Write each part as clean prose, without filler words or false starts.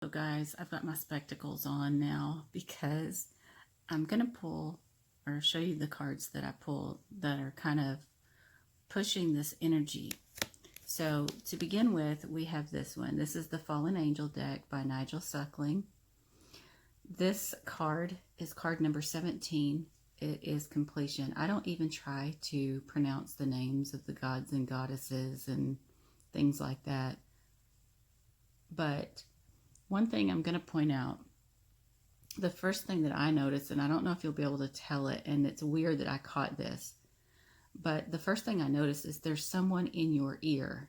So guys, I've got my spectacles on now because I'm going to pull or show you the cards that I pull that are kind of pushing this energy. So to begin with, we have this one. This is the Fallen Angel deck by Nigel Suckling. This card is card number 17. It is completion. I don't even try to pronounce the names of the gods and goddesses and things like that. But one thing I'm going to point out, the first thing that I noticed, and I don't know if you'll be able to tell it, and it's weird that I caught this, but the first thing I noticed is there's someone in your ear.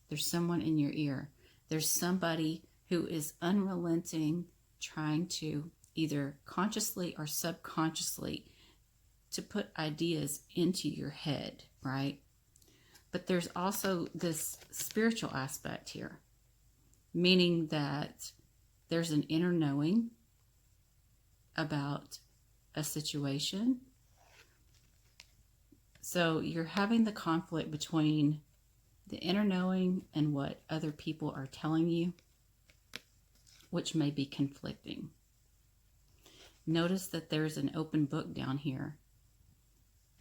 There's someone in your ear. There's somebody who is unrelenting, trying to either consciously or subconsciously to put ideas into your head, right? But there's also this spiritual aspect here, meaning that there's an inner knowing about a situation. So you're having the conflict between the inner knowing and what other people are telling you, which may be conflicting. Notice that there's an open book down here,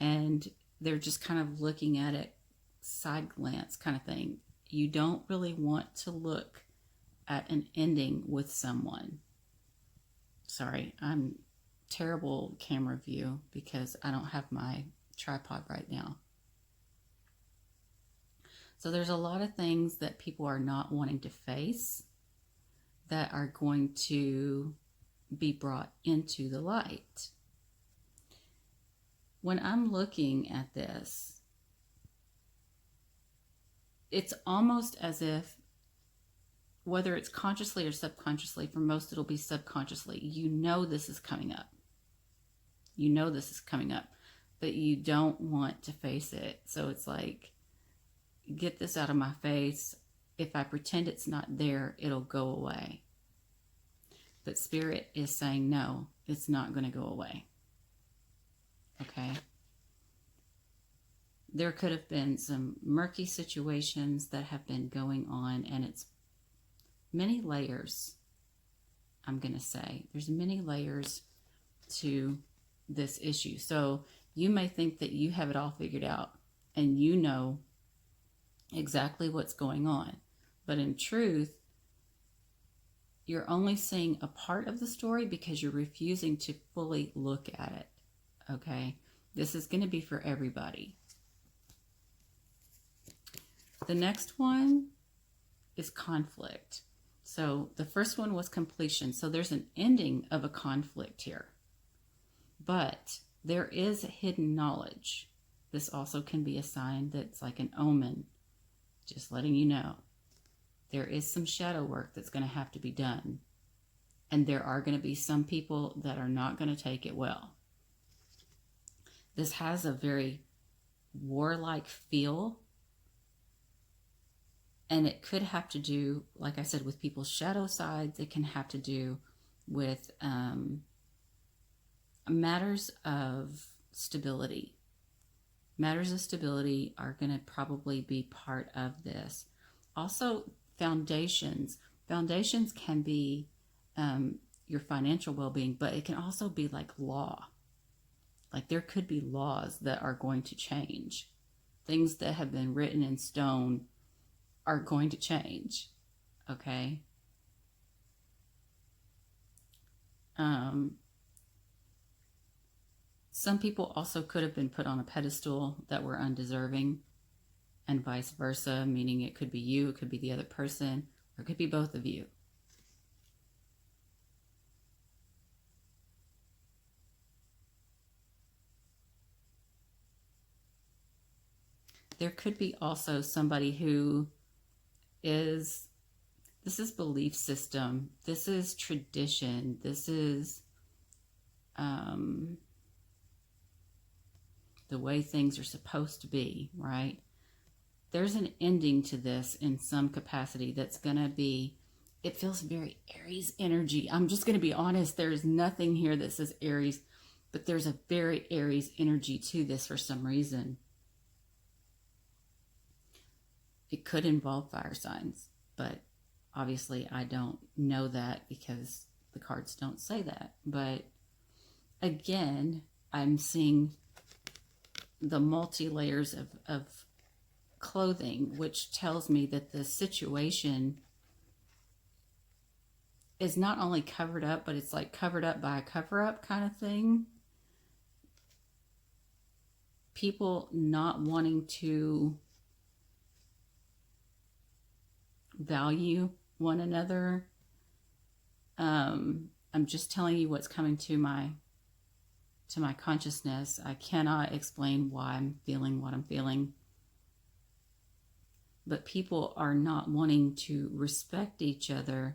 and they're just kind of looking at it side glance kind of thing. You don't really want to look at an ending with someone. Sorry, I'm terrible camera view because I don't have my tripod right now. So there's a lot of things that people are not wanting to face that are going to be brought into the light. When I'm looking at this, it's almost as if, whether it's consciously or subconsciously, for most it'll be subconsciously, you know this is coming up. You know this is coming up, but you don't want to face it. So it's like, get this out of my face. If I pretend it's not there, it'll go away. But Spirit is saying, no, it's not going to go away. Okay? There could have been some murky situations that have been going on, and it's many layers, I'm going to say. There's many layers to this issue. So you may think that you have it all figured out and you know exactly what's going on. But in truth, you're only seeing a part of the story because you're refusing to fully look at it. Okay? This is going to be for everybody. The next one is conflict. So the first one was completion. So there's an ending of a conflict here. But there is hidden knowledge. This also can be a sign that's like an omen, just letting you know. There is some shadow work that's going to have to be done. And there are going to be some people that are not going to take it well. This has a very warlike feel. And it could have to do, like I said, with people's shadow sides. It can have to do with matters of stability. Matters of stability are going to probably be part of this. Also, foundations. Foundations can be your financial well-being, but it can also be like law. Like there could be laws that are going to change. Things that have been written in stone are going to change, okay? Some people also could have been put on a pedestal that were undeserving, and vice versa, meaning it could be you, it could be the other person, or it could be both of you. There could be also somebody who is, this is belief system, this is tradition, this is the way things are supposed to be, right? There's an ending to this in some capacity that's going to be, it feels very Aries energy. I'm just going to be honest, there's nothing here that says Aries, but there's a very Aries energy to this for some reason. It could involve fire signs, but Obviously, I don't know that because the cards don't say that. But again, I'm seeing the multi-layers of clothing, which tells me that the situation is not only covered up, but it's like covered up by a cover-up kind of thing. People not wanting to value one another. I'm just telling you what's coming to my consciousness. I cannot explain why I'm feeling what I'm feeling. But people are not wanting to respect each other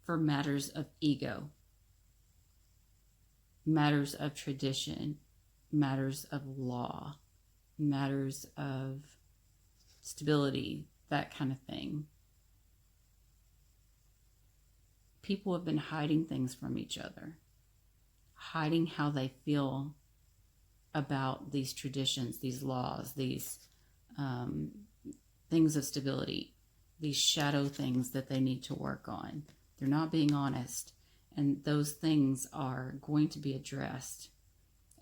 for matters of ego, matters of tradition, matters of law, matters of stability, that kind of thing. People have been hiding things from each other, hiding how they feel about these traditions, these laws, these things of stability, these shadow things that they need to work on. They're not being honest, and those things are going to be addressed.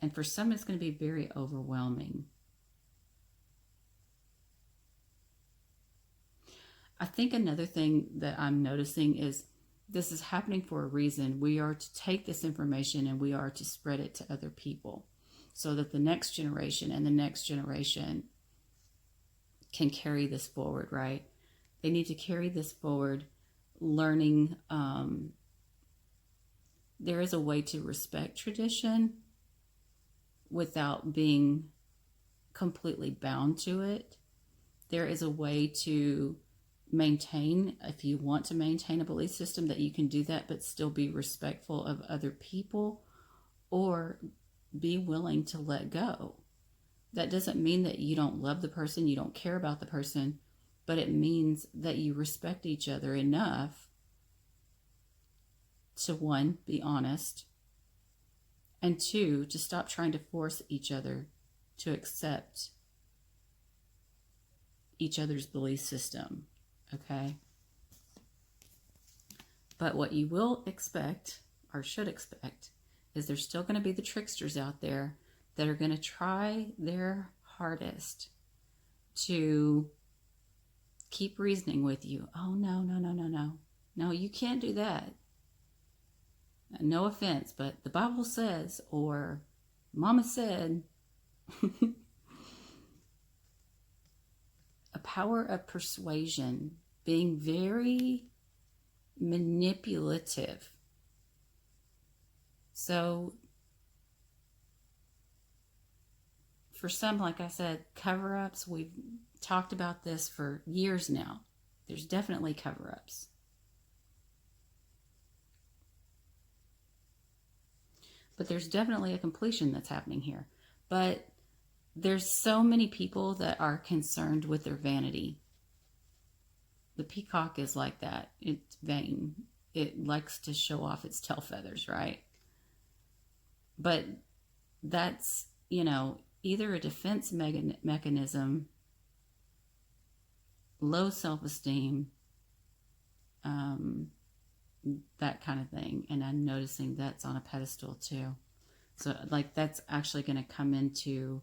And for some, it's going to be very overwhelming. I think another thing that I'm noticing is this is happening for a reason. We are to take this information and we are to spread it to other people so that the next generation and the next generation can carry this forward, right? They need to carry this forward, learning. There is a way to respect tradition without being completely bound to it. There is a way to maintain, if you want to maintain a belief system, that you can do that but still be respectful of other people, or be willing to let go. That doesn't mean that you don't love the person, you don't care about the person, but it means that you respect each other enough to, one, be honest, and two, to stop trying to force each other to accept each other's belief system. Okay? But what you will expect, or should expect, is there's still going to be the tricksters out there that are going to try their hardest to keep reasoning with you. Oh, no, no, no, no, no. No, you can't do that. No offense, but the Bible says, or Mama said. A power of persuasion, being very manipulative. So for some, like I said, cover-ups, we've talked about this for years now. There's definitely cover-ups. But there's definitely a completion that's happening here. But there's so many people that are concerned with their vanity. The peacock is like that. It's vain. It likes to show off its tail feathers, right? But that's, either a defense mechanism, low self-esteem, that kind of thing. And I'm noticing that's on a pedestal too. So like that's actually going to come into,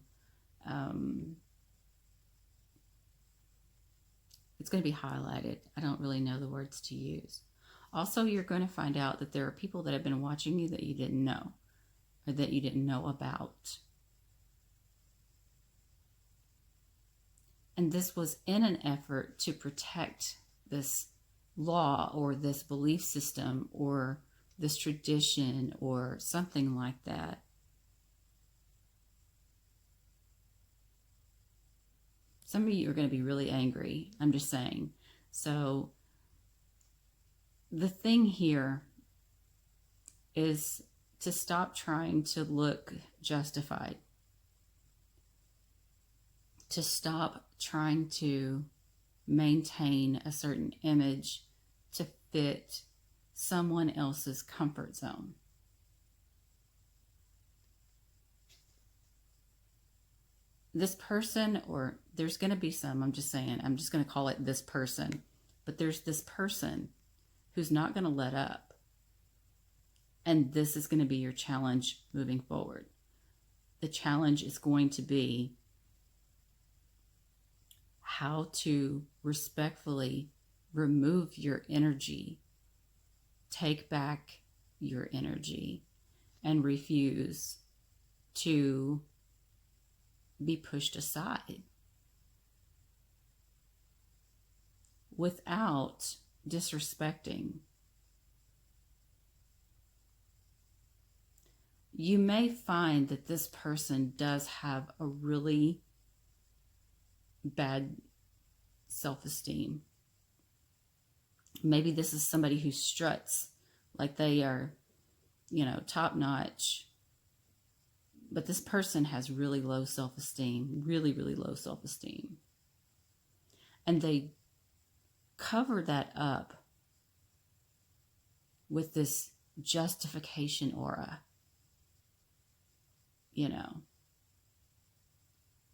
it's going to be highlighted. I don't really know the words to use. Also, you're going to find out that there are people that have been watching you that you didn't know, or that you didn't know about. And this was in an effort to protect this law or this belief system or this tradition or something like that. Some of you are going to be really angry. I'm just saying. So the thing here is to stop trying to look justified. To stop trying to maintain a certain image to fit someone else's comfort zone. this person, or there's going to be some, I'm just saying, I'm just going to call it this person, but there's this person who's not going to let up. And this is going to be your challenge moving forward. The challenge is going to be how to respectfully remove your energy, take back your energy, and refuse to be pushed aside without disrespecting. You may find that this person does have a really bad self-esteem. Maybe this is somebody who struts like they are, top notch. But this person has really low self-esteem, really, really low self-esteem. And they cover that up with this justification aura.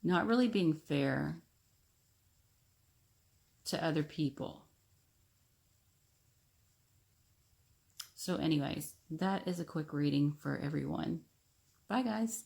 Not really being fair to other people. So anyways, that is a quick reading for everyone. Bye, guys.